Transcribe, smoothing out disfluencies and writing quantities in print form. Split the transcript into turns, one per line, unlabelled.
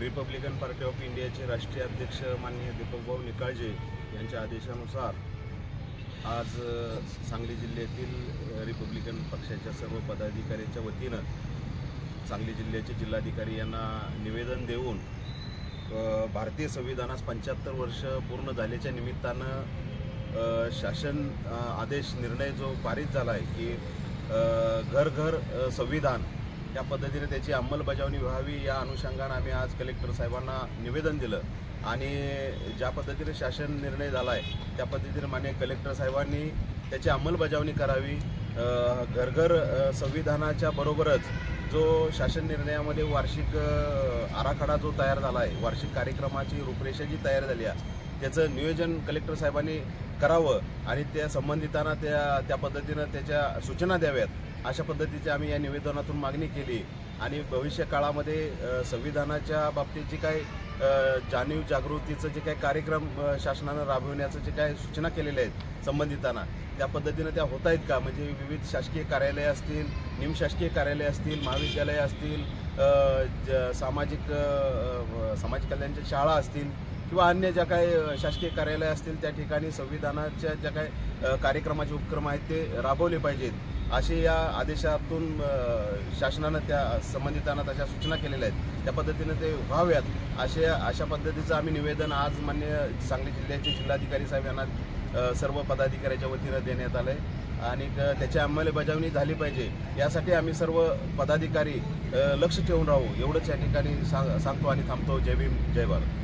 Republican party of इंडियाचे राष्ट्रीय अध्यक्ष माननीय दीपकभाऊ निकाळजे यांच्या आदेशानुसार आज सांगली जिल्ह्यातील रिपब्लिकन पक्षाच्या सर्व पदाधिकाऱ्यांच्या वतीनं सांगली जिल्ह्याचे जिल्हाधिकारी यांना निवेदन देऊन भारतीय संविधानास 75 वर्ष पूर्ण झाल्याच्या निमित्तानं शासन आदेश निर्णय जो पारित झाला आहे की घर घर संविधान त्या पद्धतीने त्याची अंमलबजावणी व्हावी, या अनुषंगाने आम्ही आज कलेक्टर साहेबांना निवेदन दिलं आणि ज्या पद्धतीने शासन निर्णय झाला आहे त्या पद्धतीने माननीय कलेक्टर साहेबांनी त्याची अंमलबजावणी करावी। घर घर संविधानाच्या बरोबरच जो शासन निर्णयामध्ये वार्षिक आराखडा जो तयार झाला आहे, वार्षिक कार्यक्रमाची रूपरेषा जी तयार झाली आहे त्याचं नियोजन कलेक्टर साहेबांनी करावं आणि त्या संबंधितांना त्या पद्धतीनं त्याच्या सूचना द्याव्यात, अशा पद्धतीची आम्ही या निवेदनातून मागणी केली। आणि भविष्य काळामध्ये संविधानाच्या बाबतीत जे काही जाणीव जागृतीचं जे काही कार्यक्रम शासनानं राबविण्याचं जे काही सूचना केलेल्या आहेत संबंधितांना, त्या पद्धतीनं त्या होत आहेत का? म्हणजे विविध शासकीय कार्यालय असतील, निमशासकीय कार्यालय असतील, महाविद्यालय असतील, सामाजिक कल्याणच्या शाळा असतील किंवा अन्य ज्या काही शासकीय कार्यालय असतील त्या ठिकाणी संविधानाच्या ज्या काही कार्यक्रमाचे उपक्रम आहेत ते राबवले पाहिजेत, असे या आदेशातून शासनानं त्या संबंधितांना तशा सूचना केलेल्या आहेत, त्या पद्धतीने ते व्हाव्यात अशा पद्धतीचं आम्ही निवेदन आज माननीय सांगली जिल्ह्याचे जिल्हाधिकारी साहेब यांना सर्व पदाधिकाऱ्यांच्या वतीनं देण्यात आलं आहे आणि त्याची अंमलबजावणी झाली पाहिजे यासाठी आम्ही सर्व पदाधिकारी लक्ष ठेवून राहू एवढंच या ठिकाणी सांगतो आणि थांबतो। जय भीम, जय भारत।